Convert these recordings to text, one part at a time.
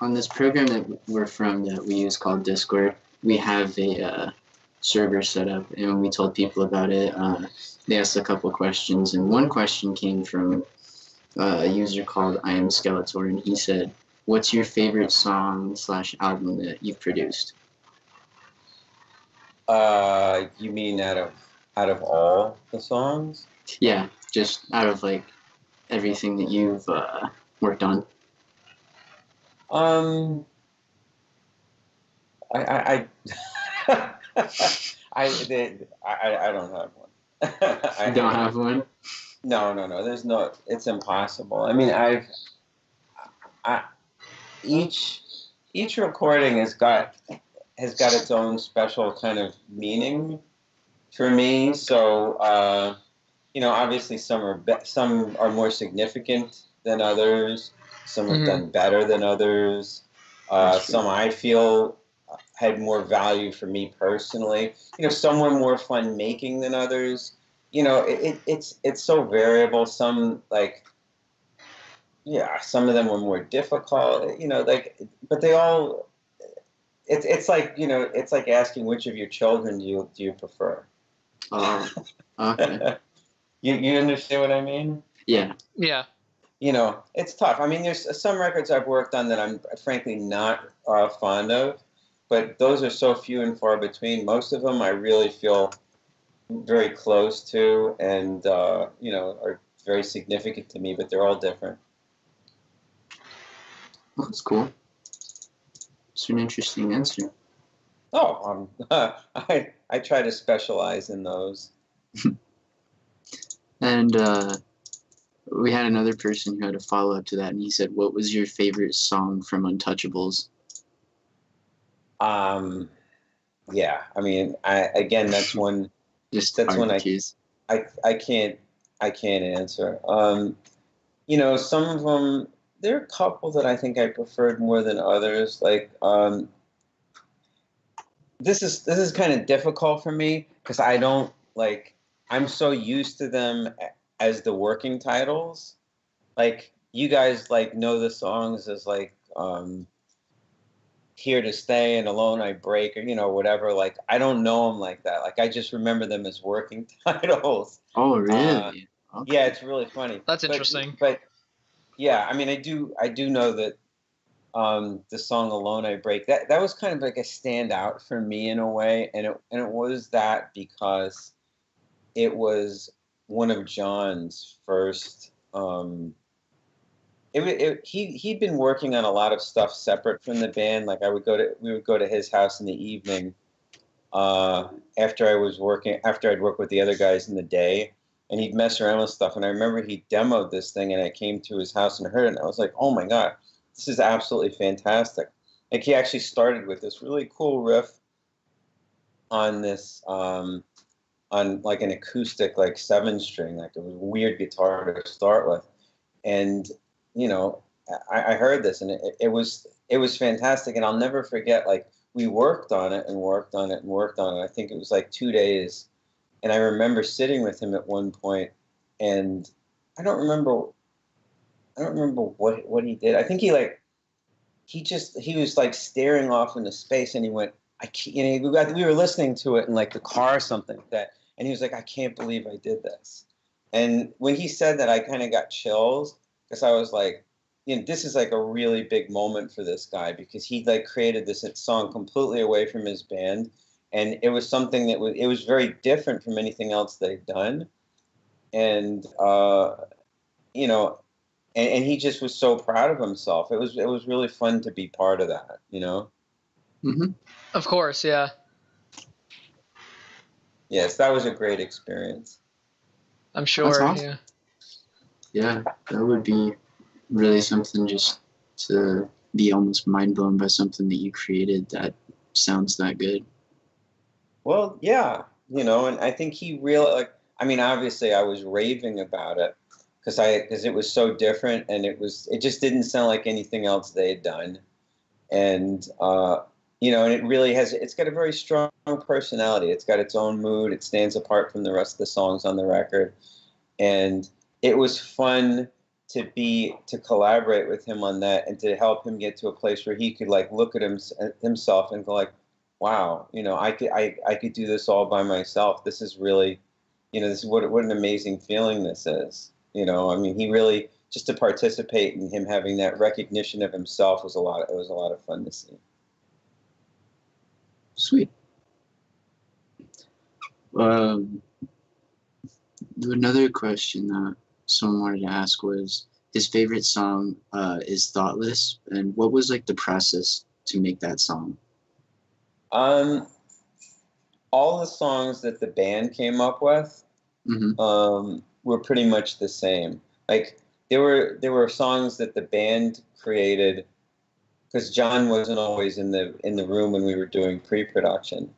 on this program that we're from that we use called Discord, we have a server set up, and when we told people about it, they asked a couple questions, and one question came from a user called I Am Skeletor, and he said, "What's your favorite song / album that you've produced?" You mean out of all the songs? Yeah, just out of like everything that you've worked on. I don't have one. You don't have one? No. There's no. It's impossible. I mean, each recording has got its own special kind of meaning for me. So obviously some are more significant than others. Some have done better than others. Some I feel had more value for me personally. Some were more fun making than others. It's so variable. Some some of them were more difficult. But they all. It's like it's like asking which of your children do you prefer. Oh, okay. You understand what I mean? Yeah. Yeah. It's tough. I mean, there's some records I've worked on that I'm frankly not fond of, but those are so few and far between. Most of them I really feel very close to and, are very significant to me, but they're all different. Well, that's cool. It's an interesting answer. Oh, I try to specialize in those. And we had another person who had a follow-up to that, and he said, "What was your favorite song from Untouchables?" Yeah, I mean, that's one. That's one I can't answer. Some of them. There are a couple that I think I preferred more than others. Like, this is kind of difficult for me because I don't like. I'm so used to them as the working titles. Like, you guys know the songs as Here to Stay and Alone I Break or whatever. Like, I don't know them like that. Like, I just remember them as working titles. Oh, really? Okay. Yeah, it's really funny. That's interesting. But yeah, I mean, I do know that the song Alone I Break, that was kind of like a standout for me in a way, and it was that because it was one of John's first. He'd been working on a lot of stuff separate from the band. Like, we would go to his house in the evening after I'd worked with the other guys in the day, and he'd mess around with stuff. And I remember he demoed this thing, and I came to his house and heard it, and I was like, oh my God, this is absolutely fantastic. Like, he actually started with this really cool riff on this, on like an acoustic, 7-string, like a weird guitar to start with. And, I heard this, and it was fantastic. And I'll never forget, we worked on it and worked on it and worked on it. I think it was 2 days. And I remember sitting with him at one point, and I don't remember what he did. I think he was staring off into space, and he went, we were listening to it in the car or something like that. And he was like, I can't believe I did this. And when he said that, I kind of got chills because I was like, this is a really big moment for this guy because he created this song completely away from his band. And it was something that was very different from anything else they'd done. And, and he just was so proud of himself. It was really fun to be part of that, Mm-hmm. Of course, yeah. Yes, that was a great experience. I'm sure, awesome. Yeah. Yeah, that would be really something just to be almost mind blown by something that you created that sounds that good. Well, yeah, and I think he really, obviously I was raving about it because it was so different, and it just didn't sound like anything else they had done. And, and it really it's got a very strong personality. It's got its own mood. It stands apart from the rest of the songs on the record. And it was fun to collaborate with him on that and to help him get to a place where he could like look at himself and go like, wow, you know, I could do this all by myself. This is really, you know, this is what an amazing feeling this is. You know, I mean, he really, just to participate in him having that recognition of himself was a lot of fun to see. Sweet. Another question that someone wanted to ask was, his favorite song is Thoughtless, and what was like the process to make that song? All the songs that the band came up with were pretty much the same. Like there were songs that the band created because John wasn't always in the room when we were doing pre-production.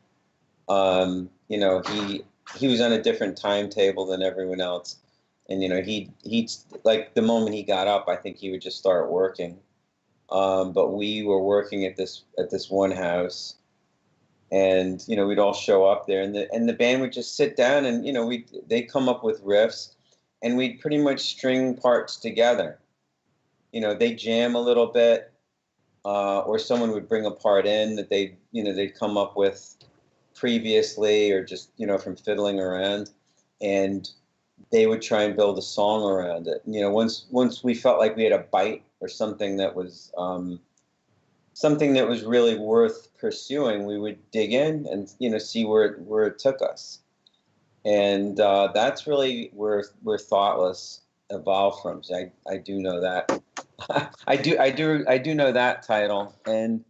You know, he was on a different timetable than everyone else. And, you know, he like the moment he got up, I think he would just start working. But we were working at this one house, and, you know, we'd all show up there, and the band would just sit down and, you know, they'd come up with riffs, and we'd pretty much string parts together. You know, they'd jam a little bit, or someone would bring a part in that they'd come up with previously, or just, you know, from fiddling around, and they would try and build a song around it. You know, once we felt like we had a bite or something that was really worth pursuing, we would dig in and, you know, see where it took us. And that's really where Thoughtless evolved from. So I do know that. I do know that title, and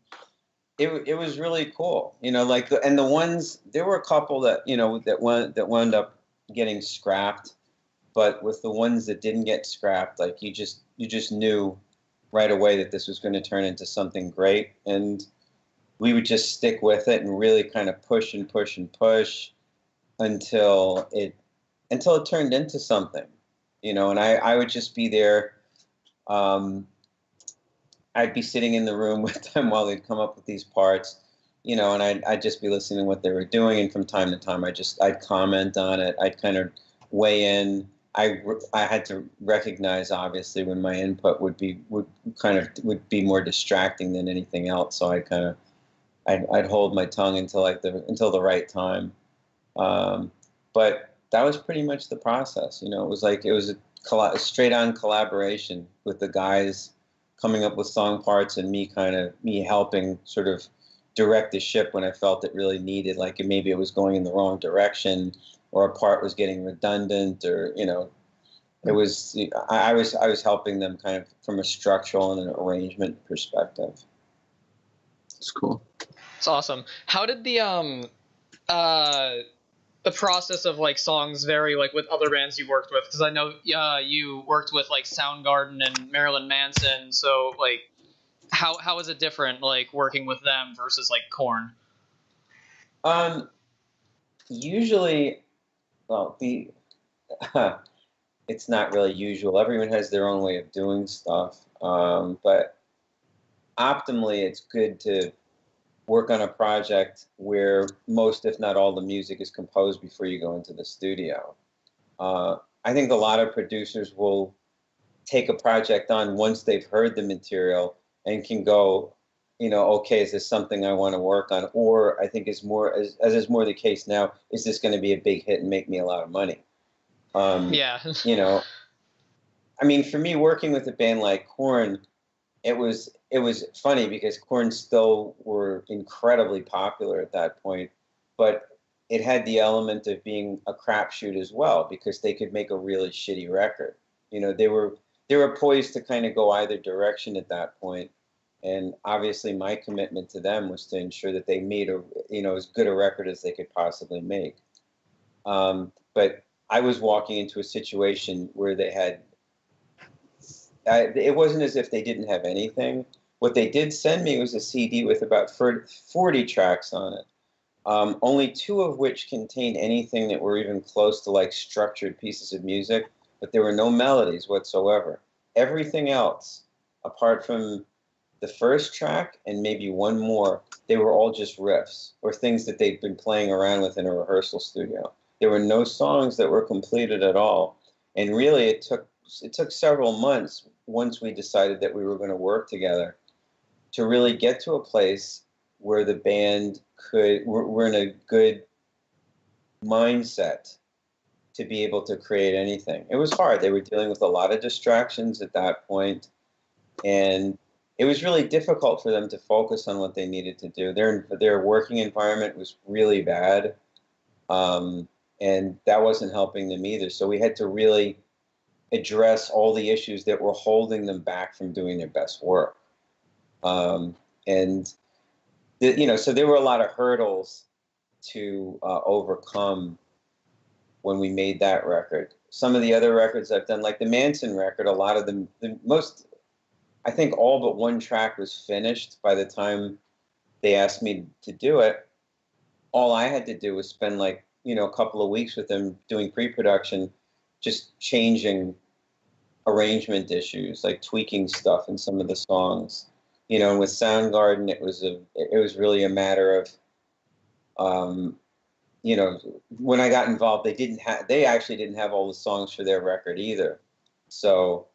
it was really cool. You know, like the ones, there were a couple that, you know, that wound up getting scrapped, but with the ones that didn't get scrapped, like you just knew right away that this was going to turn into something great, and we would just stick with it and really kind of push and push and push until it turned into something, you know. And I would just be there. I'd be sitting in the room with them while they'd come up with these parts, you know, and I'd just be listening to what they were doing, and from time to time I'd comment on it. I'd kind of weigh in. I had to recognize, obviously, when my input would be more distracting than anything else. So I'd hold my tongue until the right time. But that was pretty much the process. You know, it was a straight on collaboration with the guys coming up with song parts, and me helping sort of direct the ship when I felt it really needed, like maybe it was going in the wrong direction, or a part was getting redundant, or, you know, I was helping them kind of from a structural and an arrangement perspective. It's cool. It's awesome. How did the process of like songs vary like with other bands you worked with? Because I know you worked with like Soundgarden and Marilyn Manson, so like how is it different like working with them versus like Korn? Usually, well, it's not really usual. Everyone has their own way of doing stuff, but optimally, it's good to work on a project where most, if not all, the music is composed before you go into the studio. I think a lot of producers will take a project on once they've heard the material and can go, you know, okay, is this something I want to work on? Or I think as is more the case now, is this going to be a big hit and make me a lot of money? Yeah. You know, I mean, for me, working with a band like Korn, it was funny because Korn still were incredibly popular at that point, but it had the element of being a crapshoot as well, because they could make a really shitty record. You know, they were poised to kind of go either direction at that point. And obviously my commitment to them was to ensure that they made as good a record as they could possibly make. But I was walking into a situation where they had, it wasn't as if they didn't have anything. What they did send me was a CD with about 40 tracks on it. Only 2 of which contained anything that were even close to like structured pieces of music, but there were no melodies whatsoever. Everything else, apart from the first track and maybe one more, they were all just riffs or things that they'd been playing around with in a rehearsal studio. There were no songs that were completed at all. And really it took several months once we decided that we were going to work together to really get to a place where the band we're in a good mindset to be able to create anything. It was hard. They were dealing with a lot of distractions at that point, and it was really difficult for them to focus on what they needed to do. Their working environment was really bad, and that wasn't helping them either. So we had to really address all the issues that were holding them back from doing their best work. So there were a lot of hurdles to overcome when we made that record. Some of the other records I've done, like the Manson record, a lot of them, I think all but one track was finished by the time they asked me to do it. All I had to do was spend a couple of weeks with them doing pre-production, just changing arrangement issues, like tweaking stuff in some of the songs. And with Soundgarden, it was really a matter of, when I got involved, they actually didn't have all the songs for their record either. So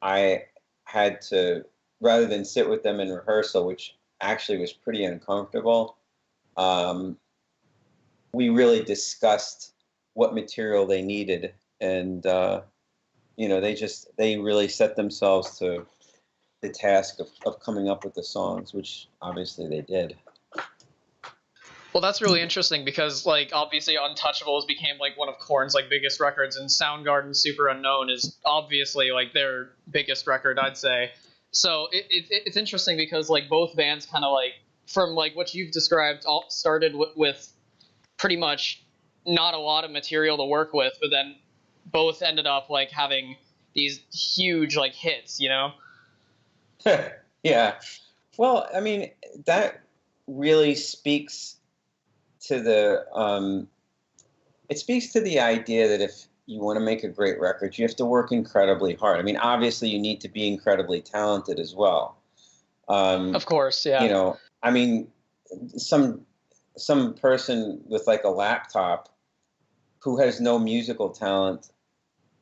I had to, rather than sit with them in rehearsal, which actually was pretty uncomfortable, we really discussed what material they needed, and they really set themselves to the task of coming up with the songs, which obviously they did. Well, that's really interesting because, obviously Untouchables became, one of Korn's, biggest records, and Soundgarden Superunknown is obviously, their biggest record, I'd say. So it's interesting because, both bands kind of, from, what you've described, all started with pretty much not a lot of material to work with, but then both ended up, having these huge, hits, Yeah. Well, I mean, that really speaks to the idea that if you want to make a great record, you have to work incredibly hard. I mean, obviously you need to be incredibly talented as well. Of course, yeah. I mean, some person with a laptop who has no musical talent,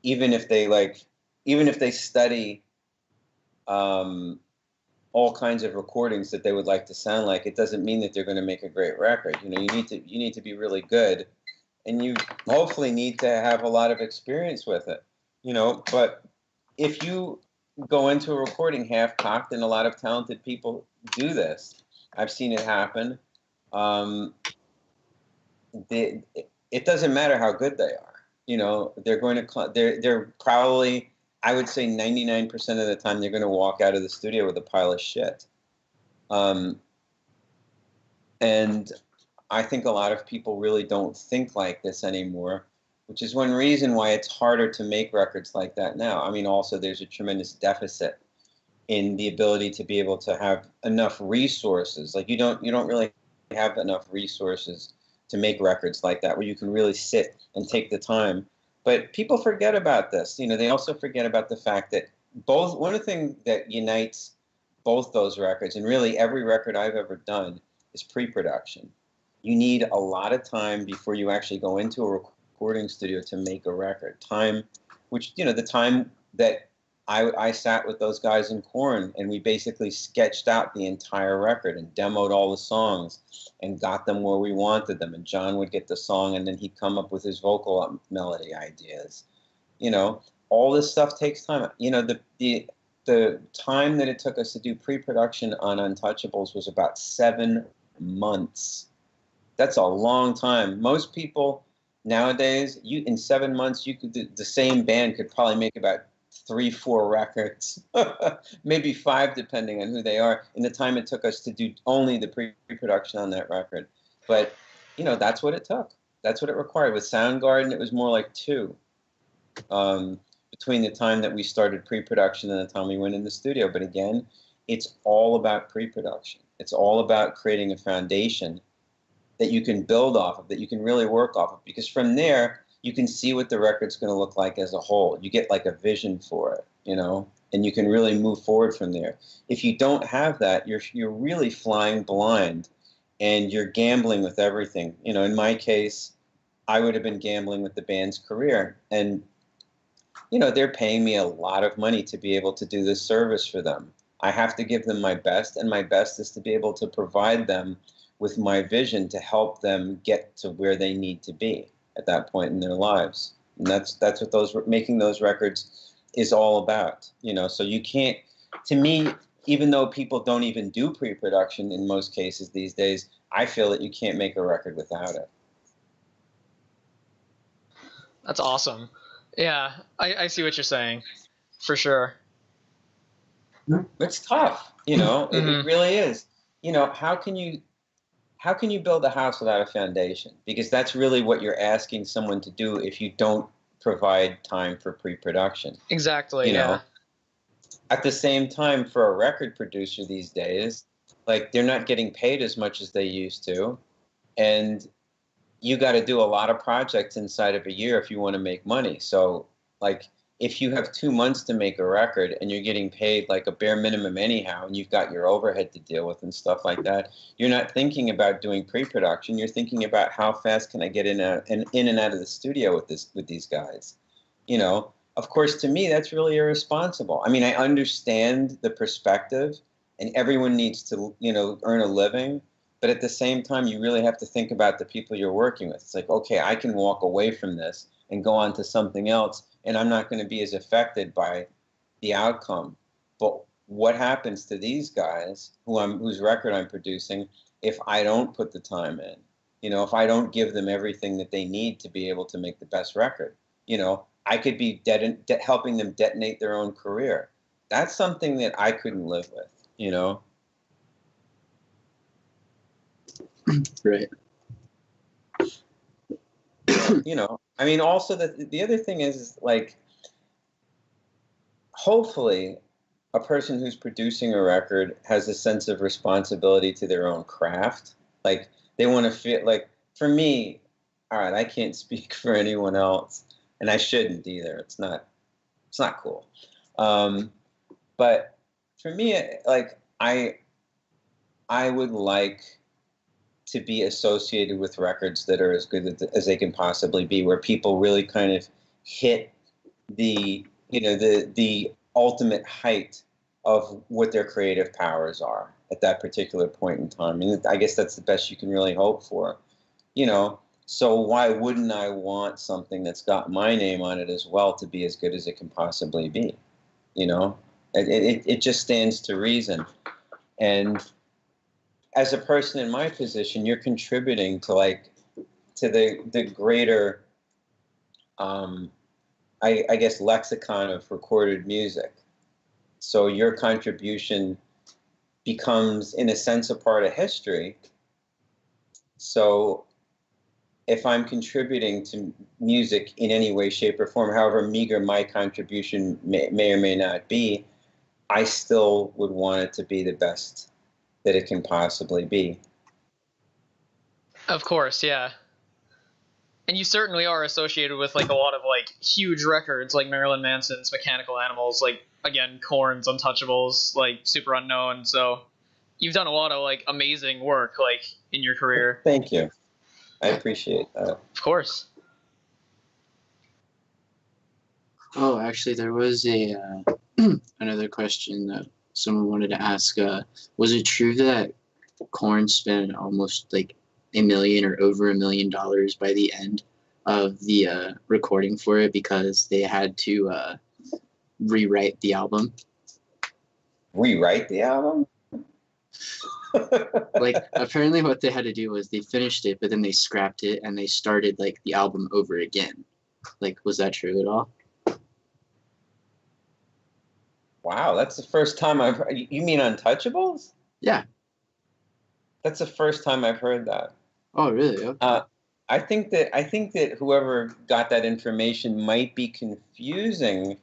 even if they study all kinds of recordings that they would like to sound like, it doesn't mean that they're going to make a great record. You need to be really good, and you hopefully need to have a lot of experience with it. But if you go into a recording half-cocked, and a lot of talented people do this, I've seen it happen. It doesn't matter how good they are. They're probably, I would say 99% of the time, they're going to walk out of the studio with a pile of shit. And I think a lot of people really don't think like this anymore, which is one reason why it's harder to make records like that now. I mean, also there's a tremendous deficit in the ability to be able to have enough resources. You don't really have enough resources to make records like that, where you can really sit and take the time. But people forget about this. They also forget about the fact that one of the things that unites both those records, and really every record I've ever done, is pre-production. You need a lot of time before you actually go into a recording studio to make a record. Time, which, the time that I sat with those guys in Korn, and we basically sketched out the entire record and demoed all the songs and got them where we wanted them. And John would get the song, and then he'd come up with his vocal melody ideas. All this stuff takes time. The time that it took us to do pre-production on Untouchables was about 7 months. That's a long time. Most people nowadays, in 7 months, the same band could probably make about 3-4 records, maybe 5, depending on who they are, in the time it took us to do only the pre-production on that record. But, that's what it took. That's what it required. With Soundgarden, it was more like 2, between the time that we started pre-production and the time we went in the studio. But again, it's all about pre-production. It's all about creating a foundation that you can build off of, that you can really work off of, because from there, you can see what the record's going to look like as a whole. You get a vision for it, and you can really move forward from there. If you don't have that, you're really flying blind, and you're gambling with everything. In my case, I would have been gambling with the band's career. And you know, they're paying me a lot of money to be able to do this service for them. I have to give them my best, and my best is to be able to provide them with my vision to help them get to where they need to be at that point in their lives. And that's what making those records is all about, you know. So you can't, to me, even though people don't even do pre-production in most cases these days, I feel that you can't make a record without it. That's awesome. Yeah, I see what you're saying, for sure. It's tough, you know. It really is. You know, how can you build a house without a foundation? Because that's really what you're asking someone to do if you don't provide time for pre-production. Exactly. You know, at the same time, for a record producer these days, like, they're not getting paid as much as they used to, and you got to do a lot of projects inside of a year if you want to make money. So, like, if you have 2 months to make a record and you're getting paid like a bare minimum anyhow, and you've got your overhead to deal with and stuff like that, you're not thinking about doing pre-production. You're thinking about how fast can I get in and out of the studio with these guys. You know, of course, to me, that's really irresponsible. I mean, I understand the perspective, and everyone needs to, you know, earn a living. But at the same time, you really have to think about the people you're working with. It's like, okay, I can walk away from this and go on to something else, and I'm not going to be as affected by the outcome. But what happens to these guys whose record I'm producing if I don't put the time in? You know, if I don't give them everything that they need to be able to make the best record, you know, I could be helping them detonate their own career. That's something that I couldn't live with, you know? Right. You know, I mean, also the other thing is, like, hopefully a person who's producing a record has a sense of responsibility to their own craft. Like, they want to feel like, for me, all right, I can't speak for anyone else, and I shouldn't either. It's not cool. But for me, like, I would like to be associated with records that are as good as they can possibly be, where people really kind of hit the, you know, the ultimate height of what their creative powers are at that particular point in time. And I guess that's the best you can really hope for, you know. So why wouldn't I want something that's got my name on it as well to be as good as it can possibly be? You know, it just stands to reason. And as a person in my position, you're contributing to, like, to the greater, I guess, lexicon of recorded music. So your contribution becomes, in a sense, a part of history. So if I'm contributing to music in any way, shape, or form, however meager my contribution may or may not be, I still would want it to be the best that it can possibly be. Of course, yeah. And you certainly are associated with, like, a lot of, like, huge records, like Marilyn Manson's Mechanical Animals, like, again, Korn's Untouchables, like Superunknown. So you've done a lot of, like, amazing work, like, in your career. Thank you. I appreciate that. Of course. Oh, actually, there was a another question that someone wanted to ask. Was it true that Korn spent almost like $1 million or over $1 million by the end of the recording for it because they had to rewrite the album? Rewrite the album? Like, apparently what they had to do was they finished it, but then they scrapped it and they started, like, the album over again. Like, was that true at all? Wow, that's the first time I've heard. You mean Untouchables? Yeah. That's the first time I've heard that. Oh, really? Okay. I think that whoever got that information might be confusing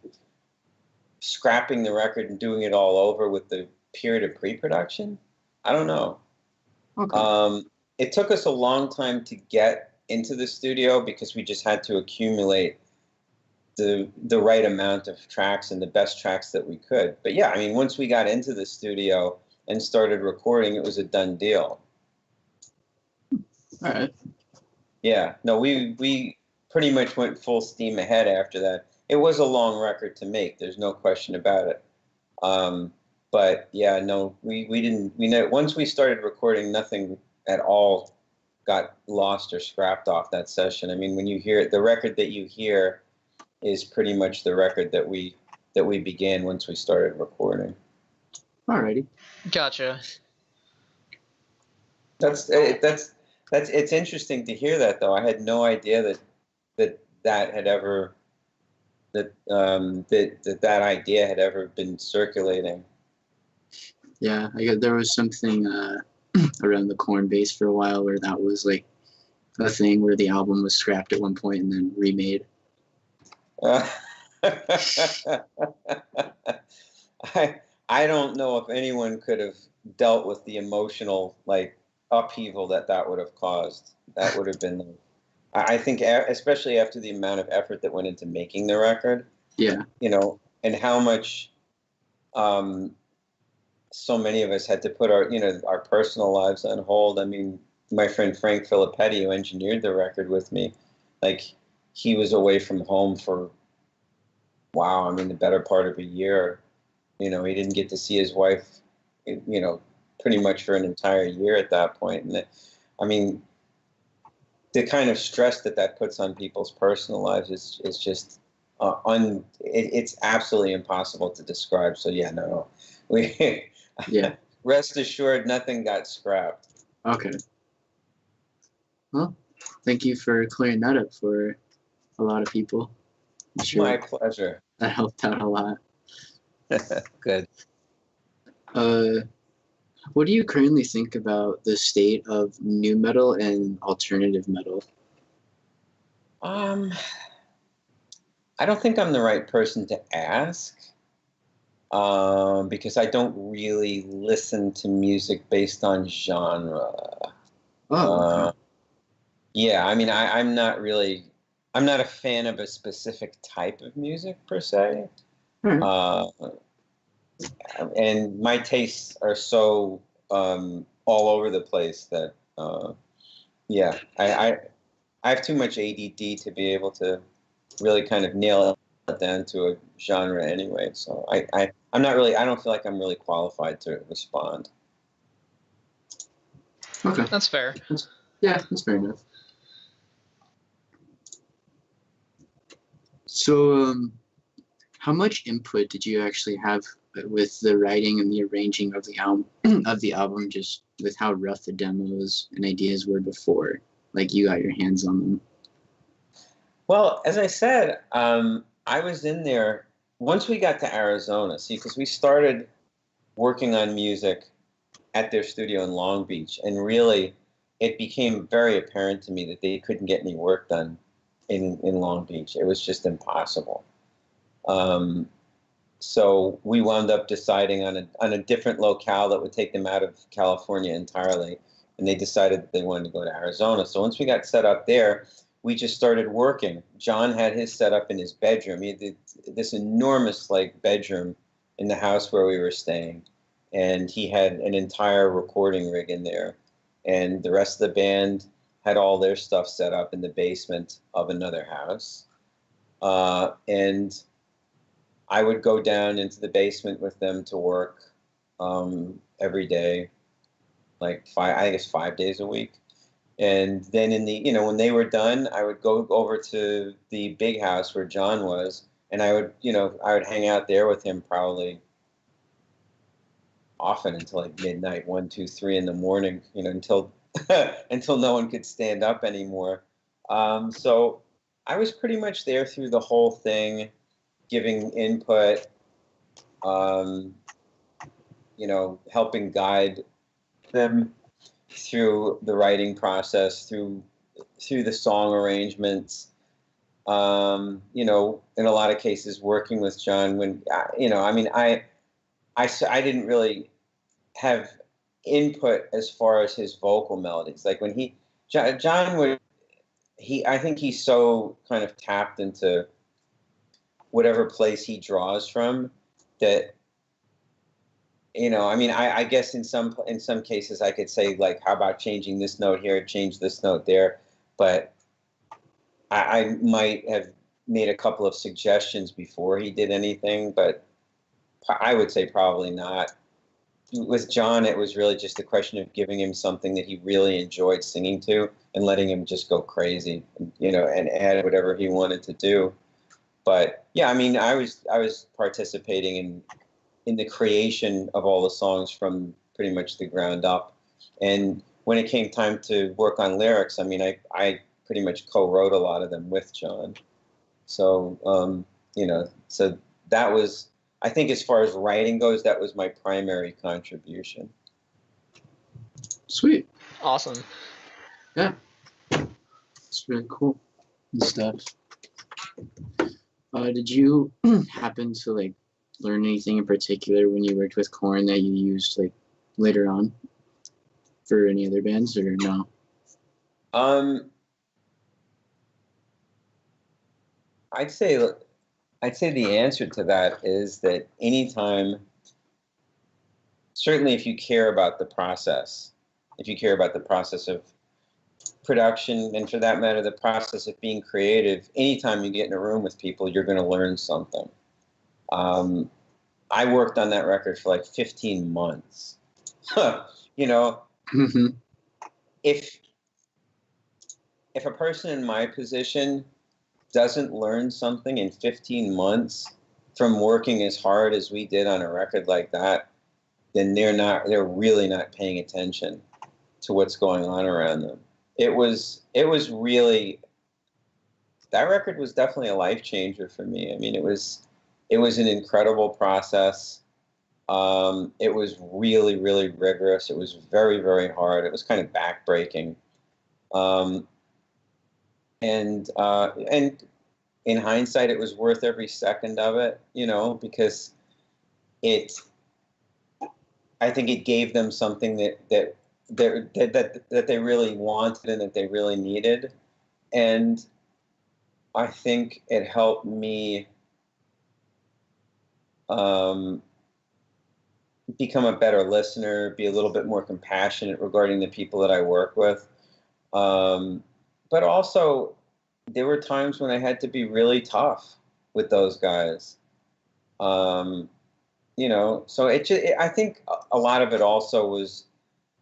scrapping the record and doing it all over with the period of pre-production. I don't know. Okay. It took us a long time to get into the studio because we just had to accumulate the right amount of tracks and the best tracks that we could. But yeah, I mean, once we got into the studio and started recording, it was a done deal. All right. Yeah, no, we pretty much went full steam ahead after that. it was a long record to make. There's no question about it. But yeah, no, we didn't. We know once we started recording, nothing at all got lost or scrapped off that session. I mean, when you hear it, the record that you hear is pretty much the record that we began once we started recording. Alrighty. Gotcha. It's interesting to hear that, though. I had no idea that had ever that idea had ever been circulating. Yeah, there was something around the Korn bass for a while where that was like a thing where the album was scrapped at one point and then remade. I don't know if anyone could have dealt with the emotional like upheaval that would have caused. That would have been, I think, especially after the amount of effort that went into making the record. Yeah. You know, and how much so many of us had to put our personal lives on hold. I mean, my friend Frank Filippetti, who engineered the record with me, like he was away from home for, wow, I mean, the better part of a year. You know, he didn't get to see his wife, you know, pretty much for an entire year at that point. And I mean, the kind of stress that puts on people's personal lives is just it's absolutely impossible to describe. So yeah, no, yeah. Rest assured, nothing got scrapped. Okay. Well, thank you for clearing that up for a lot of people. I'm sure My pleasure. that helped out a lot. Good. What do you currently think about the state of nu metal and alternative metal? I don't think I'm the right person to ask, because I don't really listen to music based on genre. Oh, okay. Yeah, I mean, I'm not a fan of a specific type of music per se. And my tastes are so all over the place that yeah, I have too much ADD to be able to really kind of nail it down to a genre anyway. So I'm not really, I don't feel like I'm really qualified to respond. Okay. That's fair. Yeah, that's fair enough. So, how much input did you actually have with the writing and the arranging of the album, just with how rough the demos and ideas were before, like you got your hands on them? Well, as I said, I was in there once we got to Arizona. See, because we started working on music at their studio in Long Beach, and really, it became very apparent to me that they couldn't get any work done in Long Beach. It was just impossible. So we wound up deciding on a different locale that would take them out of California entirely, and they decided that they wanted to go to Arizona. So once we got set up there, we just started working. John had his set up in his bedroom. He had this enormous like bedroom in the house where we were staying, and he had an entire recording rig in there, and the rest of the band had all their stuff set up in the basement of another house, and I would go down into the basement with them to work every day, like 5 days a week. And then when they were done, I would go over to the big house where John was, and I would hang out there with him probably often until like midnight, 1, 2, 3 in the morning, until until no one could stand up anymore. So I was pretty much there through the whole thing, giving input, helping guide them through the writing process, through the song arrangements, in a lot of cases working with John when, I didn't really have input as far as his vocal melodies. Like when John would, I think he's so kind of tapped into whatever place he draws from that, I guess in some cases I could say, like, how about changing this note here, change this note there, but I might have made a couple of suggestions before he did anything, but I would say probably not. With John, it was really just a question of giving him something that he really enjoyed singing to and letting him just go crazy, you know, and add whatever he wanted to do. But yeah, I mean, I was participating in the creation of all the songs from pretty much the ground up. And when it came time to work on lyrics, I mean, I pretty much co-wrote a lot of them with John. So, you know, so that was, I think as far as writing goes, that was my primary contribution. Sweet. Awesome. Yeah. It's really cool and stuff. Did you happen to like learn anything in particular when you worked with Korn that you used like later on for any other bands, or no? I'd say the answer to that is that anytime, certainly if you care about the process, if you care about the process of production, and for that matter, the process of being creative, anytime you get in a room with people, you're going to learn something. I worked on that record for like 15 months. You know, if a person in my position doesn't learn something in 15 months from working as hard as we did on a record like that, then they're really not paying attention to what's going on around them. It was really, that record was definitely a life changer for me. I mean, it was an incredible process. It was really, really rigorous. It was very, very hard. It was kind of backbreaking. And in hindsight, it was worth every second of it, you know, because I think it gave them something that they really wanted and that they really needed. And I think it helped me become a better listener, be a little bit more compassionate regarding the people that I work with. But also, there were times when I had to be really tough with those guys. You know, so I think a lot of it also was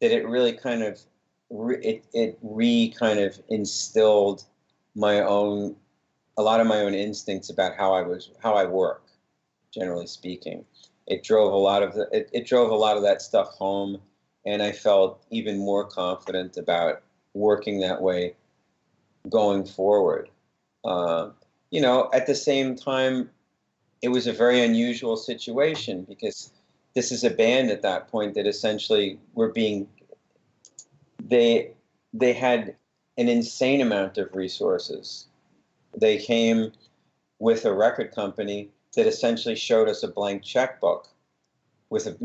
that it really kind of kind of instilled a lot of my own instincts about how I work, generally speaking. It drove a lot of that stuff home, and I felt even more confident about working that way going forward. You know, at the same time, it was a very unusual situation because this is a band at that point that essentially they had an insane amount of resources. They came with a record company that essentially showed us a blank checkbook with a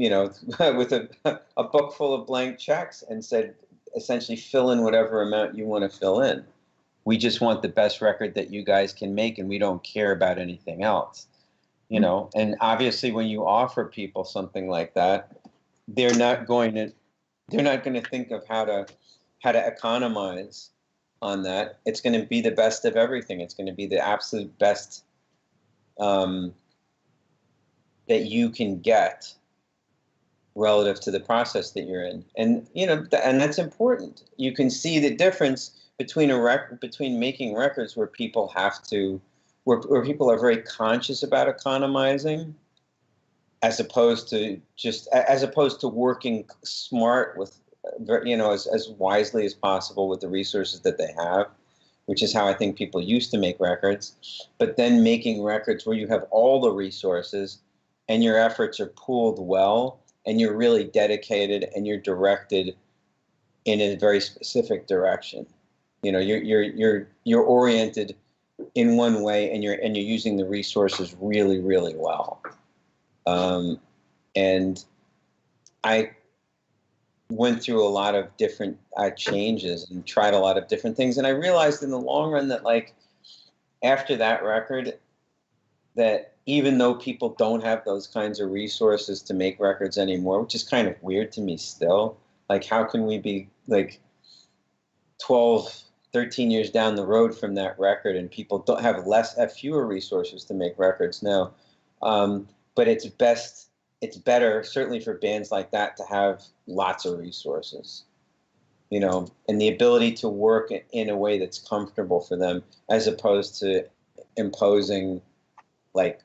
book full of blank checks and said, essentially fill in whatever amount you want to fill in. We just want the best record that you guys can make, and we don't care about anything else. You know, and obviously when you offer people something like that, they're not going to think of how to economize on that. It's going to be the best of everything. It's going to be the absolute best that you can get relative to the process that you're in. And you know, and that's important. You can see the difference between making records where people where people are very conscious about economizing, as opposed to working smart with, you know, as wisely as possible with the resources that they have, which is how I think people used to make records. But then making records where you have all the resources and your efforts are pooled well, and you're really dedicated and you're directed in a very specific direction. You know, you're oriented in one way, and you're using the resources really, really well. And I went through a lot of different changes and tried a lot of different things, and I realized in the long run that, like, after that record, that even though people don't have those kinds of resources to make records anymore, which is kind of weird to me still, like, how can we be like 12, 13 years down the road from that record, and people don't have fewer resources to make records now. But it's better, certainly for bands like that, to have lots of resources, you know, and the ability to work in a way that's comfortable for them, as opposed to imposing, like,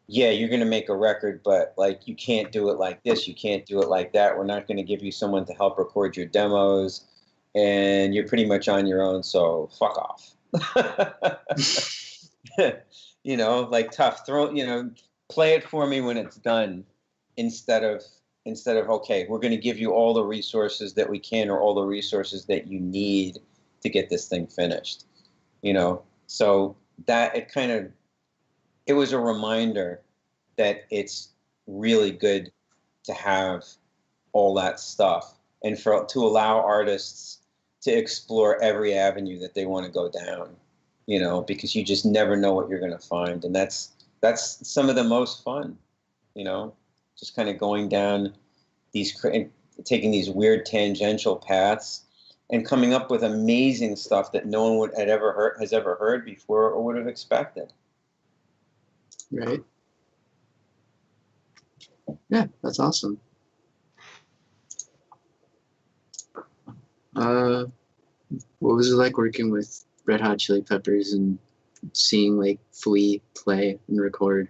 yeah, you're going to make a record, but like, you can't do it like this, you can't do it like that. We're not going to give you someone to help record your demos, and you're pretty much on your own, so fuck off. You know, like, tough, play it for me when it's done, instead of okay, we're going to give you all the resources that we can, or all the resources that you need to get this thing finished, you know. So that it was a reminder that it's really good to have all that stuff, and to allow artists to explore every avenue that they want to go down, you know, because you just never know what you're going to find. And that's some of the most fun, you know, just kind of going down taking these weird tangential paths and coming up with amazing stuff that no one has ever heard before or would have expected. Right. Yeah, that's awesome. What was it like working with Red Hot Chili Peppers and seeing like Flea play and record?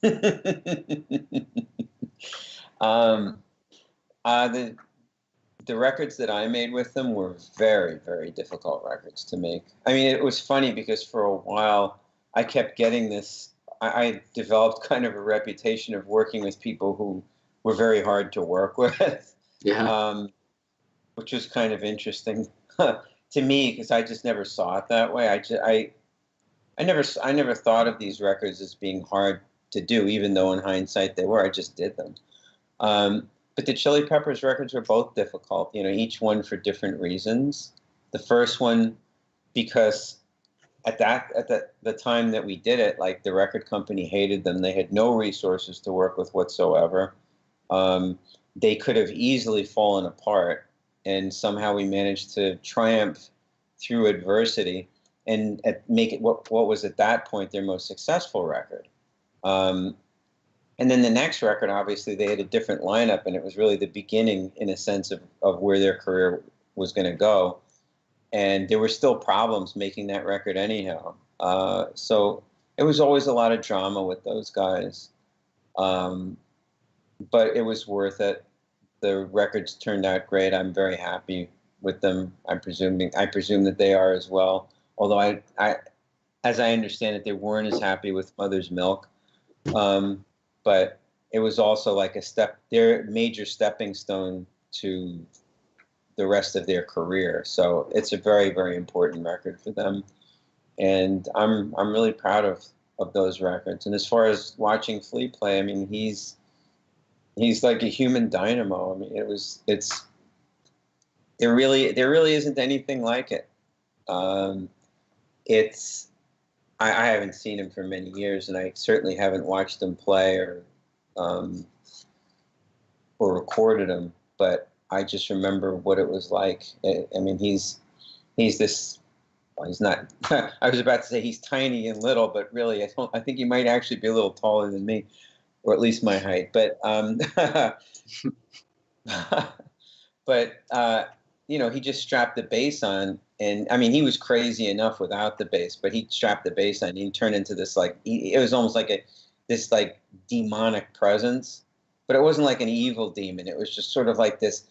The records that I made with them were very, very difficult records to make. I mean, it was funny because for a while I kept getting this. I developed kind of a reputation of working with people who were very hard to work with. Yeah. Which was kind of interesting to me, because I just never saw it that way. I never thought of these records as being hard to do, even though in hindsight they were. I just did them. But the Chili Peppers records were both difficult, you know, each one for different reasons. The first one, because at the time that we did it, like, the record company hated them. They had no resources to work with whatsoever. They could have easily fallen apart, and somehow we managed to triumph through adversity and make it what was at that point their most successful record. And then the next record, obviously, they had a different lineup, and it was really the beginning, in a sense, of where their career was going to go. And there were still problems making that record anyhow. So it was always a lot of drama with those guys. But it was worth it. The records turned out great. I'm very happy with them. I presume that they are as well. Although I as I understand it, they weren't as happy with Mother's Milk. But it was also like their major stepping stone to the rest of their career. So it's a very, very important record for them. And I'm really proud of those records. And as far as watching Flea play, I mean, he's like a human dynamo. I mean, there really isn't anything like it. I haven't seen him for many years, and I certainly haven't watched him play or recorded him. But I just remember what it was like. I mean, he's this. Well, he's not. I was about to say he's tiny and little, but really, I think he might actually be a little taller than me, or at least my height. But you know, he just strapped the bass on. And I mean, he was crazy enough without the bass, but he strapped the bass on and he turned into this, like, it was almost like this demonic presence, but it wasn't like an evil demon. It was just sort of like this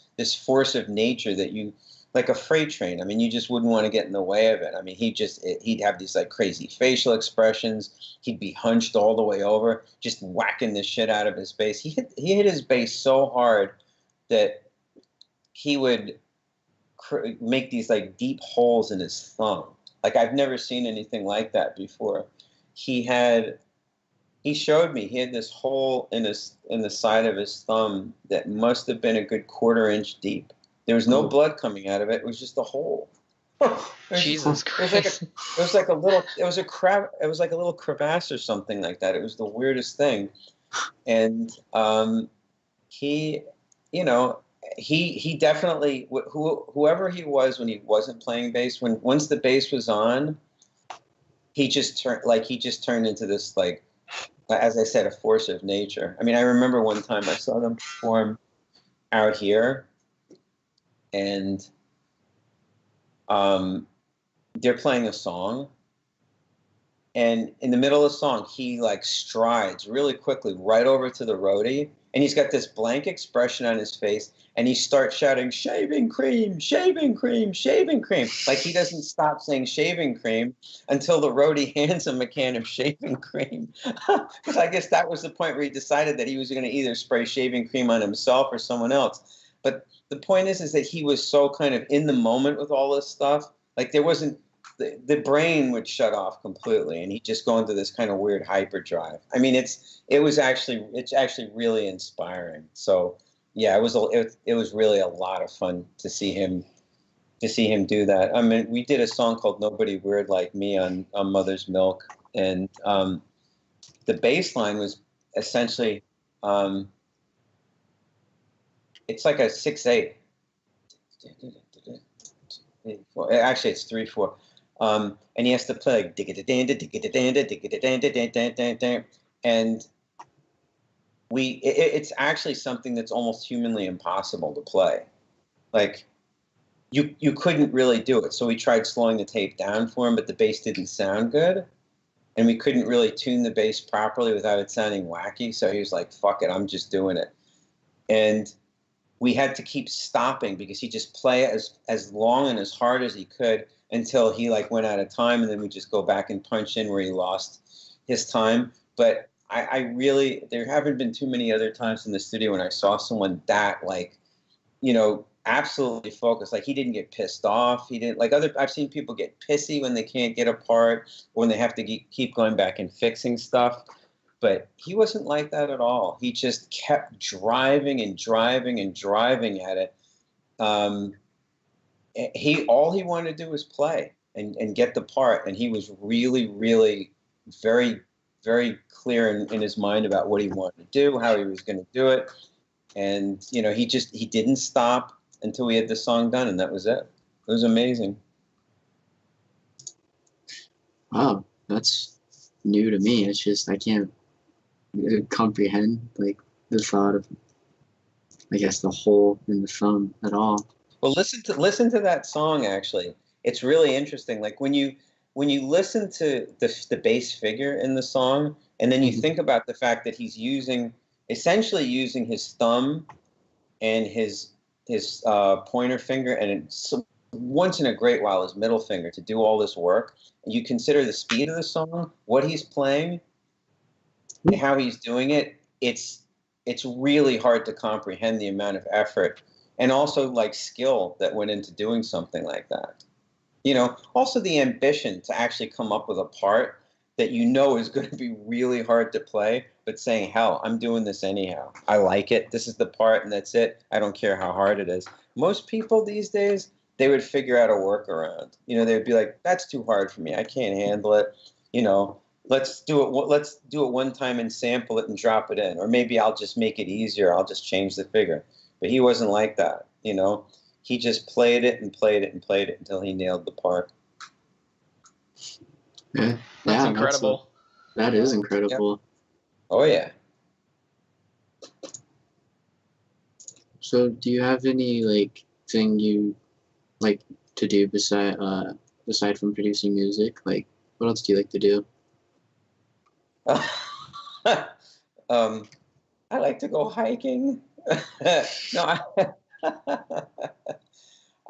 force of nature that like a freight train. I mean, you just wouldn't want to get in the way of it. I mean, he'd have these like crazy facial expressions. He'd be hunched all the way over, just whacking the shit out of his bass. He hit his bass so hard that he would make these like deep holes in his thumb. Like, I've never seen anything like that before. He showed me he had this hole in the side of his thumb that must have been a good 1/4 inch deep. There was no blood coming out of it. It was just a hole. Jesus Christ! It was like a little crevasse or something like that. It was the weirdest thing. And he, you know, he definitely whoever he was when he wasn't playing bass, once the bass was on, he just turned into this, like, as I said, a force of nature. I mean, I remember one time I saw them perform out here, and they're playing a song, and in the middle of the song, he like strides really quickly right over to the roadie, and he's got this blank expression on his face, and he starts shouting, "Shaving cream, shaving cream, shaving cream." Like he doesn't stop saying shaving cream until the roadie hands him a can of shaving cream. Because I guess that was the point where he decided that he was going to either spray shaving cream on himself or someone else. But the point is that he was so kind of in the moment with all this stuff. Like there wasn't, the brain would shut off completely, and he'd just go into this kind of weird hyperdrive. I mean, it's actually really inspiring. So yeah, it was really a lot of fun to see him do that. I mean, we did a song called "Nobody Weird Like Me" on Mother's Milk, and the bass line was essentially it's like a 6/8. Actually, it's 3/4. And he has to play like and it's actually something that's almost humanly impossible to play. Like you couldn't really do it. So we tried slowing the tape down for him, but the bass didn't sound good, and we couldn't really tune the bass properly without it sounding wacky. So he was like, "Fuck it, I'm just doing it." And we had to keep stopping because he just play as long and as hard as he could until he like went out of time, and then we just go back and punch in where he lost his time. But I really, there haven't been too many other times in the studio when I saw someone that, like, you know, absolutely focused. Like he didn't get pissed off. He didn't like I've seen people get pissy when they can't get a part or when they have to keep going back and fixing stuff. But he wasn't like that at all. He just kept driving and driving and driving at it. All he wanted to do was play and get the part, and he was really, really very, very clear in his mind about what he wanted to do, how he was going to do it, and you know, he didn't stop until we had the song done, and that was it. It was amazing. Wow, that's new to me. It's just I can't comprehend like the thought of, I guess, the hole in the thumb at all. Well, listen to that song. Actually, it's really interesting. Like when you listen to the bass figure in the song, and then you think about the fact that he's essentially using his thumb and his pointer finger, and it's once in a great while his middle finger to do all this work. And you consider the speed of the song, what he's playing, and how he's doing it. It's really hard to comprehend the amount of effort and also like skill that went into doing something like that. You know, also the ambition to actually come up with a part that you know is going to be really hard to play, but saying, hell, I'm doing this anyhow. I like it. This is the part, and that's it. I don't care how hard it is. Most people these days, they would figure out a workaround. You know, they'd be like, that's too hard for me. I can't handle it. You know, let's do it one time and sample it and drop it in. Or maybe I'll just make it easier. I'll just change the figure. But he wasn't like that, you know. He just played it and played it and played it until he nailed the part. Yeah, That's incredible. That is incredible. Yep. Oh yeah. So, do you have any like thing you like to do aside from producing music? Like, what else do you like to do? I like to go hiking. No,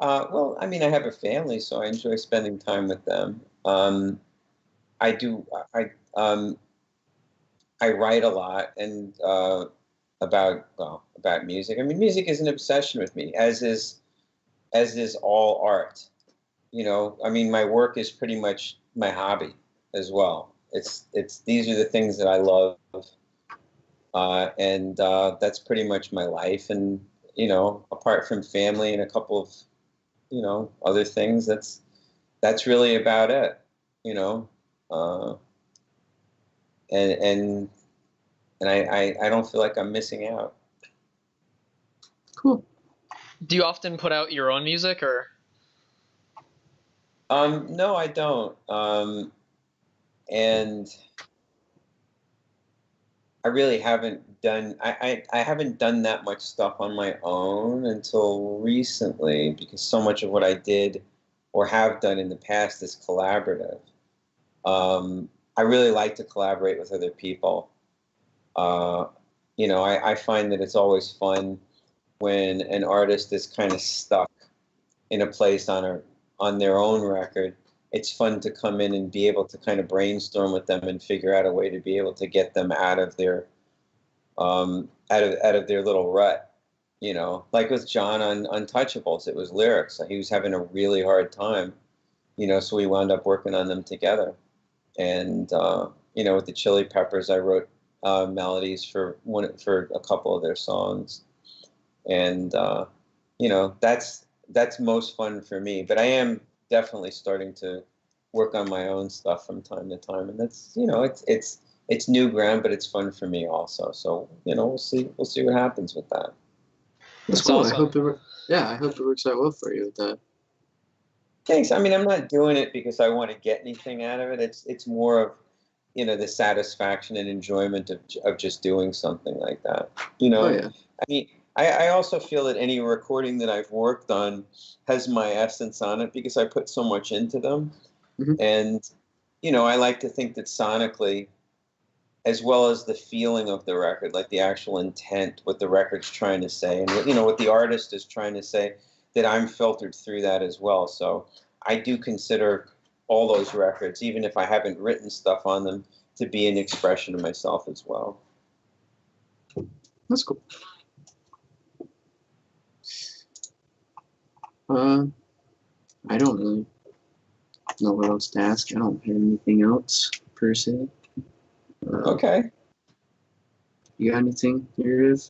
well, I mean, I have a family, so I enjoy spending time with them. I write a lot and about music. I mean, music is an obsession with me, as is all art. You know, I mean, my work is pretty much my hobby as well. These are the things that I love, and that's pretty much my life. And you know, apart from family and a couple of, you know, other things, that's really about it. You know, and I don't feel like I'm missing out. Cool. Do you often put out your own music, or? No, I don't. And I really haven't done I haven't done that much stuff on my own until recently, because so much of what I did or have done in the past is collaborative. I really like to collaborate with other people. Uh, I find that it's always fun when an artist is kind of stuck in a place on their own record. It's fun to come in and be able to kind of brainstorm with them and figure out a way to be able to get them out of their out of their little rut. Like with John on Untouchables, it was lyrics. He was having a really hard time, so we wound up working on them together. And with the Chili Peppers, I wrote melodies for a couple of their songs, and that's most fun for me. But I am definitely starting to work on my own stuff from time to time, and that's it's new ground, but it's fun for me also. So we'll see what happens with that. That's cool. Awesome. I hope it works out well for you with that. Thanks. I mean, I'm not doing it because I want to get anything out of it. It's more of the satisfaction and enjoyment of just doing something like that. Oh, yeah. I mean, I also feel that any recording that I've worked on has my essence on it because I put so much into them. Mm-hmm. And, I like to think that sonically, as well as the feeling of the record, like the actual intent, what the record's trying to say, and what the artist is trying to say, that I'm filtered through that as well. So I do consider all those records, even if I haven't written stuff on them, to be an expression of myself as well. That's cool. I don't really know what else to ask. I don't have anything else per se. Okay. You got anything here, Riv?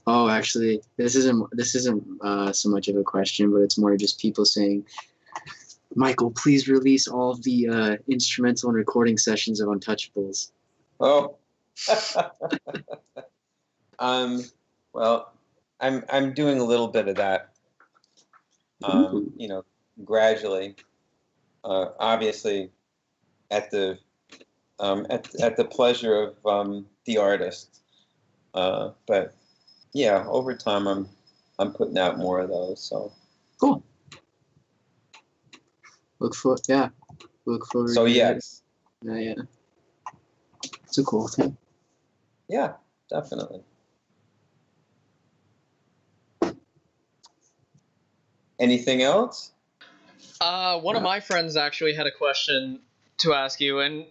Actually, this isn't so much of a question, but it's more just people saying, Michael, please release all of the instrumental and recording sessions of Untouchables. Oh. Well, I'm doing a little bit of that. Gradually. Obviously, at the pleasure of the artist. But yeah, over time I'm putting out more of those. So cool. Look forward. So yes. Yeah. It's a cool thing. Yeah, definitely. Anything else? One of my friends actually had a question to ask you, and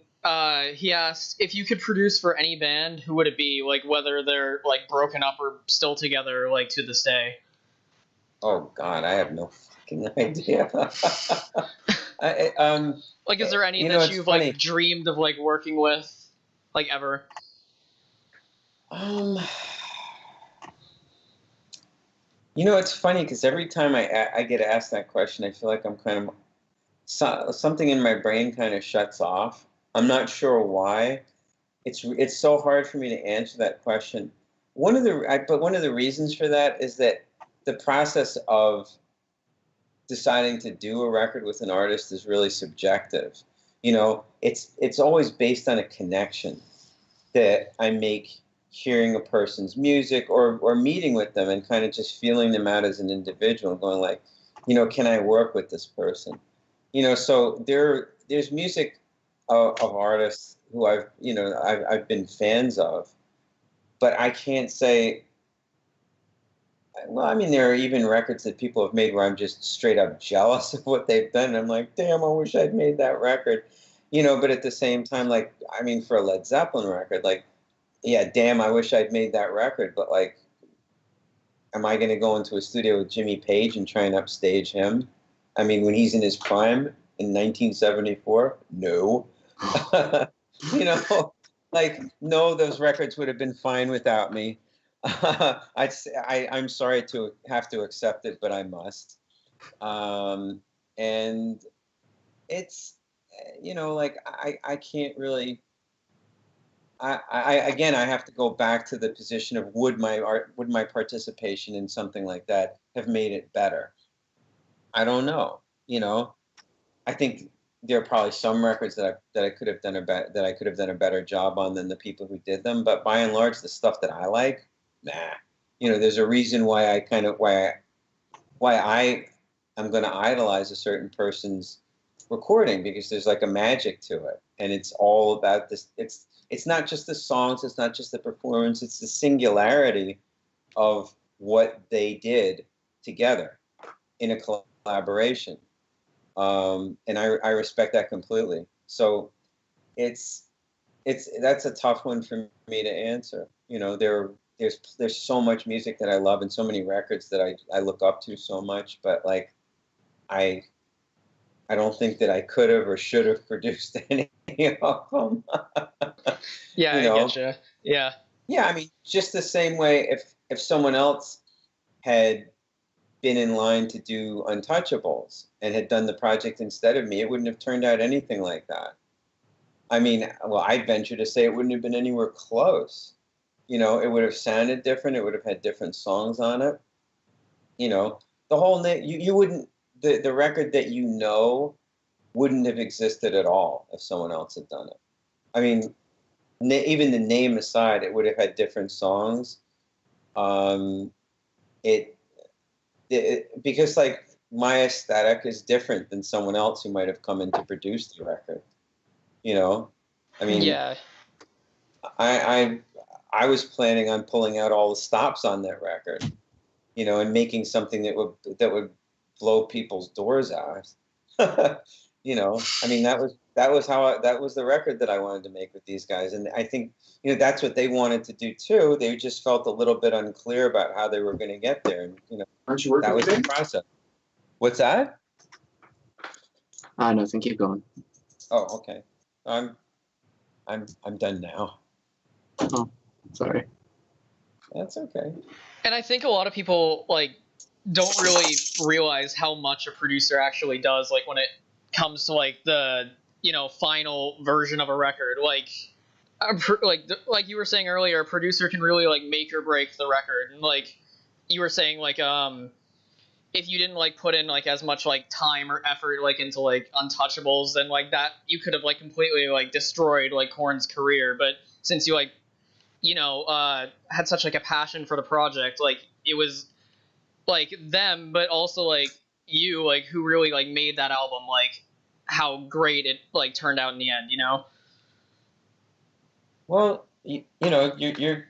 he asked if you could produce for any band, who would it be? Like whether they're like broken up or still together, like to this day. Oh God, I have no fucking idea. Like, is there any that you've funny. Like dreamed of like working with, like ever? It's funny because every time I get asked that question, I feel like I'm kind of something in my brain kind of shuts off. I'm not sure why. It's so hard for me to answer that question. One of the reasons for that is that the process of deciding to do a record with an artist is really subjective. It's always based on a connection that I make hearing a person's music or meeting with them and kind of just feeling them out as an individual and going like, can I work with this person? So there's music of artists who I've been fans of, but I can't say. Well, I mean, there are even records that people have made where I'm just straight up jealous of what they've done. And I'm like, damn, I wish I'd made that record, But at the same time, like, I mean, for a Led Zeppelin record, like, yeah, damn, I wish I'd made that record. But like, am I going to go into a studio with Jimmy Page and try and upstage him? I mean, when he's in his prime in 1974, no. Like, no, those records would have been fine without me. I'm sorry to have to accept it, but I must. And it's, like, I can't really, again, I have to go back to the position of would my participation in something like that have made it better? I don't know. I think there are probably some records that I could have done a better job on than the people who did them. But by and large, the stuff that I like, nah. There's a reason why I am going to idolize a certain person's recording, because there's like a magic to it, and it's all about this. It's not just the songs, it's not just the performance, it's the singularity of what they did together in a collaboration. And I respect that completely. So that's a tough one for me to answer. There's so much music that I love and so many records that I look up to so much, but like I don't think that I could have or should have produced any of them. Yeah, I get you. Yeah. Yeah, I mean, just the same way if someone else had been in line to do Untouchables and had done the project instead of me, it wouldn't have turned out anything like that. I mean, well, I'd venture to say it wouldn't have been anywhere close. It would have sounded different. It would have had different songs on it. The whole you wouldn't the record that wouldn't have existed at all if someone else had done it. I mean, even the name aside, it would have had different songs. Because like my aesthetic is different than someone else who might have come in to produce the record. I mean, yeah. I was planning on pulling out all the stops on that record, and making something that would blow people's doors out. I mean, that was that was the record that I wanted to make with these guys, and I think that's what they wanted to do too. They just felt a little bit unclear about how they were going to get there, and Aren't you working that was today? the process. What's that? Nothing. Keep going. Oh, okay. I'm done now. Oh, sorry. That's okay. And I think a lot of people don't really realize how much a producer actually does, when it comes to the final version of a record. Like you were saying earlier, a producer can really make or break the record. And you were saying if you didn't put in as much time or effort into Untouchables, then that you could have completely destroyed Korn's career. But since you had such a passion for the project, it was them, but also you who really made that album how great it turned out in the end. Well, you're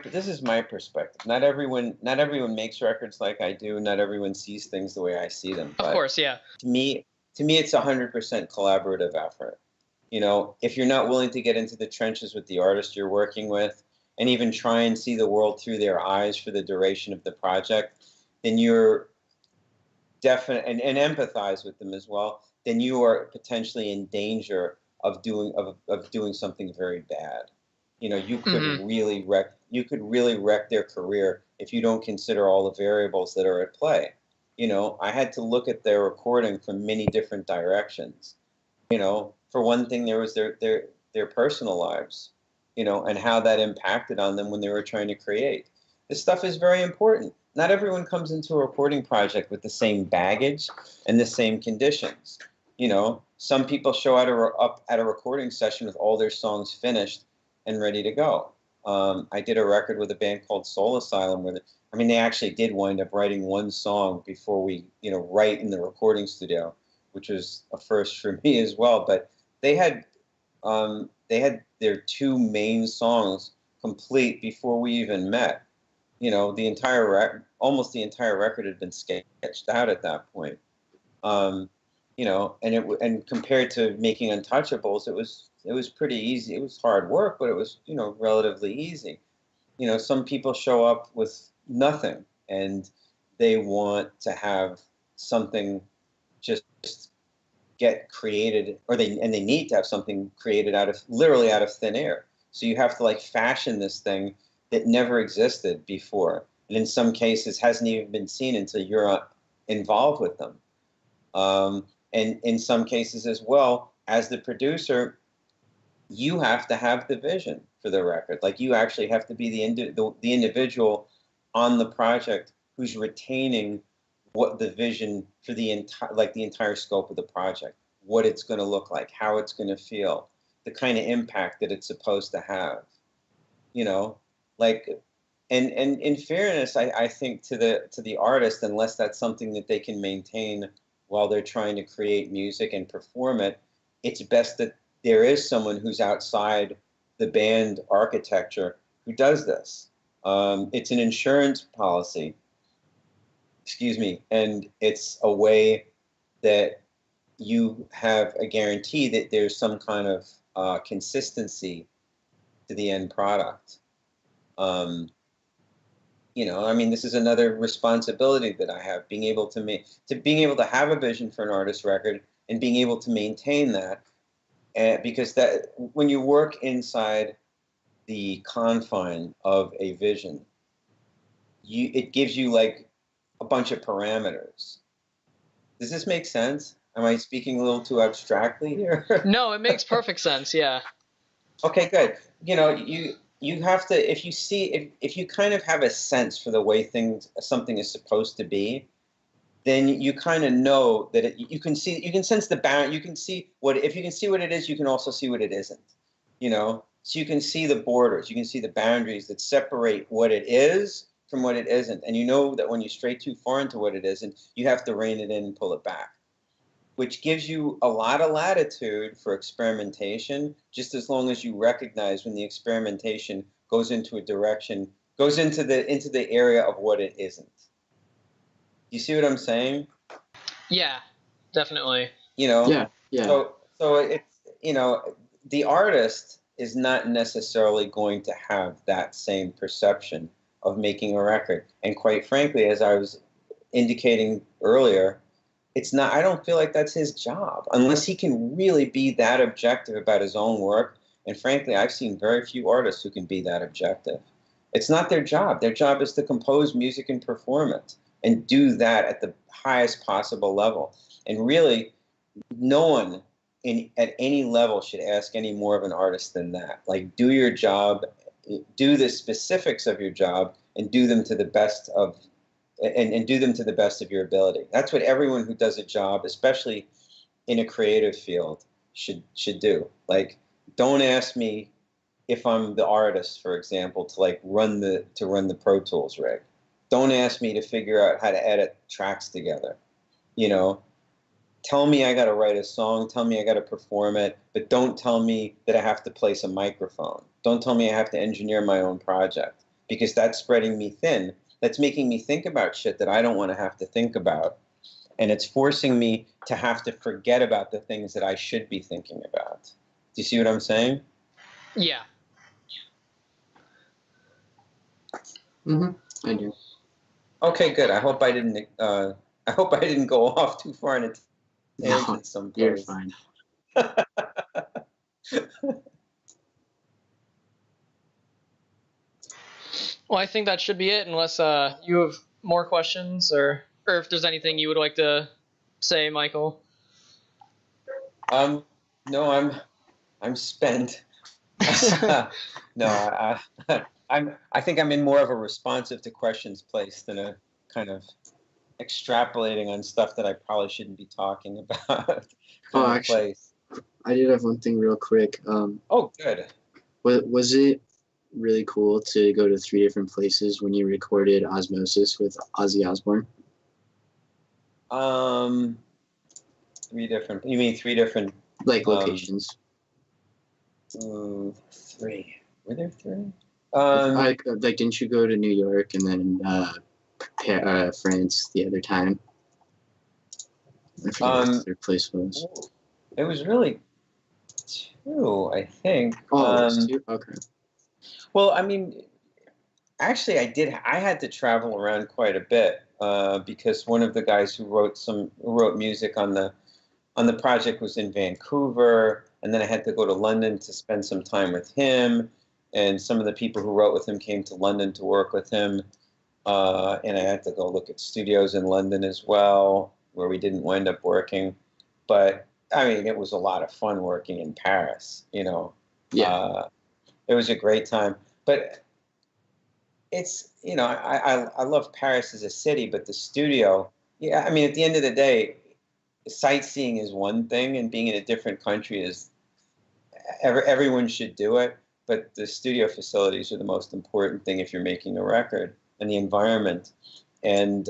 this is my perspective. Not everyone makes records like I do. Not everyone sees things the way I see them. Of course, yeah. To me, it's 100% collaborative effort. If you're not willing to get into the trenches with the artist you're working with, and even try and see the world through their eyes for the duration of the project, then you're definite and empathize with them as well. Then you are potentially in danger of doing something very bad. You could really wreck their career if you don't consider all the variables that are at play. I had to look at their recording from many different directions. For one thing, there was their personal lives, and how that impacted on them when they were trying to create. This stuff is very important. Not everyone comes into a recording project with the same baggage and the same conditions. Some people show up at a recording session with all their songs finished and ready to go. I did a record with a band called Soul Asylum they actually did wind up writing one song before we, write in the recording studio, which was a first for me as well. But they had their two main songs complete before we even met. Almost the entire record had been sketched out at that point. And compared to making Untouchables, it was pretty easy. It was hard work, but it was, relatively easy. Some people show up with nothing and they want to have something just get created, or they need to have something created literally out of thin air. So you have to fashion this thing that never existed before, and in some cases hasn't even been seen until you're involved with them. And in some cases as well, as the producer, you have to have the vision for the record. Like you actually have to be the individual on the project who's retaining what the vision for the entire scope of the project, what it's going to look like, how it's going to feel, the kind of impact that it's supposed to have, you know, like, and in fairness, I think to the artist, unless that's something that they can maintain while they're trying to create music and perform it, it's best that there is someone who's outside the band architecture who does this. It's an insurance policy, excuse me, and it's a way that you have a guarantee that there's some kind of consistency to the end product. You know, I mean, this is another responsibility that I have, being able to have a vision for an artist record and being able to maintain that. Because that when you work inside the confine of a vision, it gives you like a bunch of parameters. Does this make sense? Am I speaking a little too abstractly here? No, it makes perfect sense. Yeah. Okay, good. You know, you have to, if you kind of have a sense for the way something is supposed to be, then you kind of know that you can sense the bound. You can see if you can see what it is, you can also see what it isn't. You know, so you can see the borders, you can see the boundaries that separate what it is from what it isn't, and you know that when you stray too far into what it isn't, you have to rein it in and pull it back, which gives you a lot of latitude for experimentation, just as long as you recognize when the experimentation goes into a direction, goes into the area of what it isn't. You see what I'm saying? Yeah, definitely. You know? Yeah, yeah. So it's, you know, the artist is not necessarily going to have that same perception of making a record. And quite frankly, as I was indicating earlier, I don't feel like that's his job, unless he can really be that objective about his own work. And frankly, I've seen very few artists who can be that objective. It's not their job. Their job is to compose music and perform it, and do that at the highest possible level. And really, no one at any level should ask any more of an artist than that. Like, do your job, do the specifics of your job, and do them to the best of, and do them to the best of your ability. That's what everyone who does a job, especially in a creative field, should do. Like, don't ask me if I'm the artist, for example, to run the Pro Tools rig. Don't ask me to figure out how to edit tracks together. You know, tell me I got to write a song, tell me I got to perform it, but don't tell me that I have to place a microphone. Don't tell me I have to engineer my own project, because that's spreading me thin. That's making me think about shit that I don't want to have to think about. And it's forcing me to have to forget about the things that I should be thinking about. Do you see what I'm saying? Yeah. Mm-hmm. I do. Okay, good. I hope I didn't go off too far in a tangent someplace. You're fine. Well, I think that should be it, unless you have more questions, or if there's anything you would like to say, Michael. No, I'm spent. No, I think I'm in more of a responsive to questions place than a kind of extrapolating on stuff that I probably shouldn't be talking about. Oh, actually, I did have one thing real quick. Oh, good. Was it really cool to go to 3 different places when you recorded Osmosis with Ozzy Osbourne? 3 different. You mean 3 different locations? 3. Were there 3? Didn't you go to New York and then France the other time? I forget what the third place was. It was really 2, I think. Oh, it was 2? Okay. Well, I mean, actually, I had to travel around quite a bit because one of the guys who wrote music on the project was in Vancouver, and then I had to go to London to spend some time with him. And some of the people who wrote with him came to London to work with him. And I had to go look at studios in London as well, where we didn't wind up working. But, I mean, it was a lot of fun working in Paris, you know. Yeah. It was a great time. But it's, you know, I love Paris as a city, but the studio, yeah, I mean, at the end of the day, sightseeing is one thing, and being in a different country is, everyone should do it, but the studio facilities are the most important thing if you're making a record, and the environment. And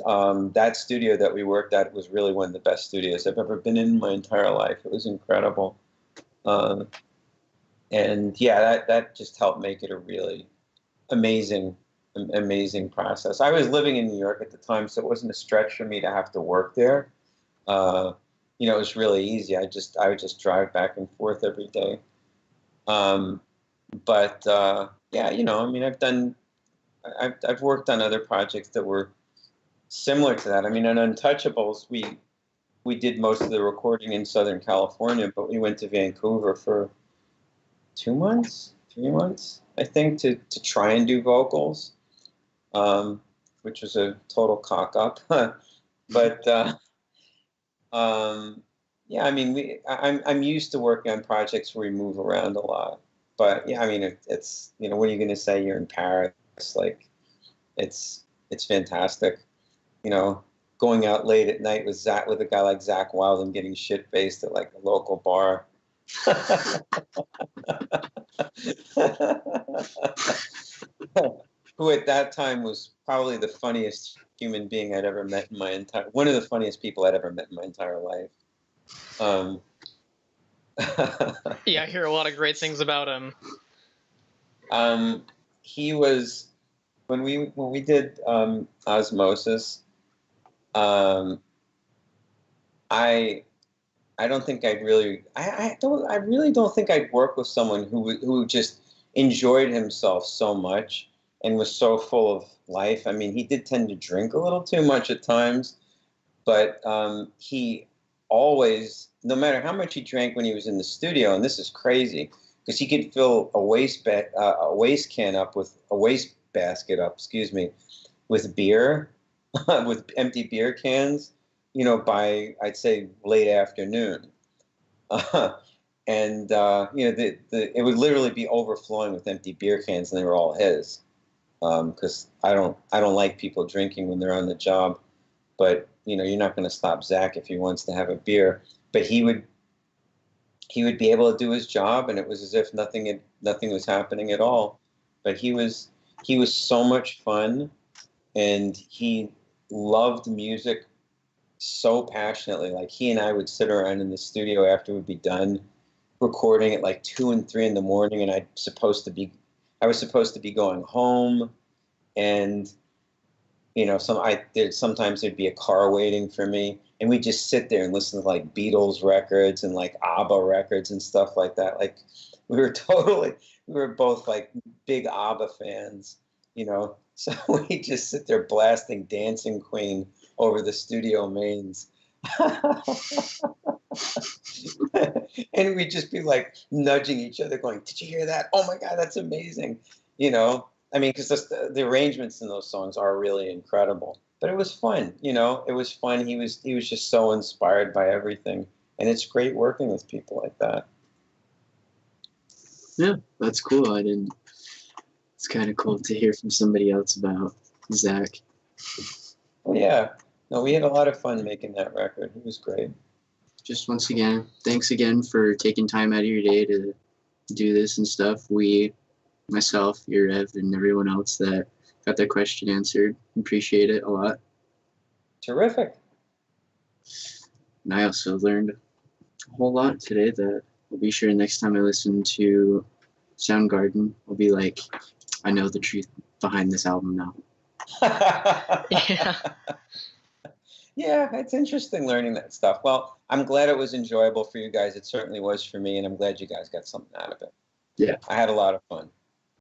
that studio that we worked at was really one of the best studios I've ever been in my entire life. It was incredible. And yeah, that just helped make it a really amazing, amazing process. I was living in New York at the time, so it wasn't a stretch for me to have to work there. You know, it was really easy. I would just drive back and forth every day. But yeah, you know, I mean, I've worked on other projects that were similar to that. I mean, on Untouchables, we did most of the recording in Southern California, but we went to Vancouver for 2 months, 3 months, I think, to try and do vocals, which was a total cock up. But yeah, I mean, I'm used to working on projects where we move around a lot. But yeah, I mean, it's, you know, what are you going to say? You're in Paris, like, it's fantastic. You know, going out late at night with a guy like Zach Wild and getting shit faced at like a local bar. Who at that time was probably the funniest human being I'd ever met in one of the funniest people I'd ever met in my entire life. Yeah, I hear a lot of great things about him. He was, when we did Osmosis, I don't think I really don't think I'd work with someone who just enjoyed himself so much and was so full of life. I mean, he did tend to drink a little too much at times, but he always, no matter how much he drank when he was in the studio, and this is crazy because he could fill a waste basket up, excuse me, with beer, with empty beer cans, you know, by, I'd say, late afternoon. And you know, it would literally be overflowing with empty beer cans, and they were all his. Because I don't like people drinking when they're on the job, but you know, you're not going to stop Zach if he wants to have a beer. But he would be able to do his job, and it was as if nothing was happening at all. But he was so much fun, and he loved music so passionately. Like, he and I would sit around in the studio after we'd be done recording at like 2 and 3 in the morning, and I was supposed to be going home, and you know, sometimes there'd be a car waiting for me, and we'd just sit there and listen to like Beatles records and like ABBA records and stuff like that. Like, we were both like big ABBA fans, you know. So we just sit there blasting Dancing Queen over the studio mains. And we'd just be like nudging each other going, "Did you hear that? Oh my God, that's amazing." You know, I mean, because the arrangements in those songs are really incredible. But it was fun, you know, it was fun. He was just so inspired by everything. And it's great working with people like that. Yeah, that's cool. It's kind of cool to hear from somebody else about Zach. Well, yeah. No, we had a lot of fun making that record. It was great. Just once again, thanks again for taking time out of your day to do this and stuff. Myself, your Ev, and everyone else that got that question answered, appreciate it a lot. Terrific. And I also learned a whole lot today that I'll be sure next time I listen to Soundgarden, I'll be like, I know the truth behind this album now. Yeah. Yeah, it's interesting learning that stuff. Well, I'm glad it was enjoyable for you guys. It certainly was for me, and I'm glad you guys got something out of it. Yeah. I had a lot of fun.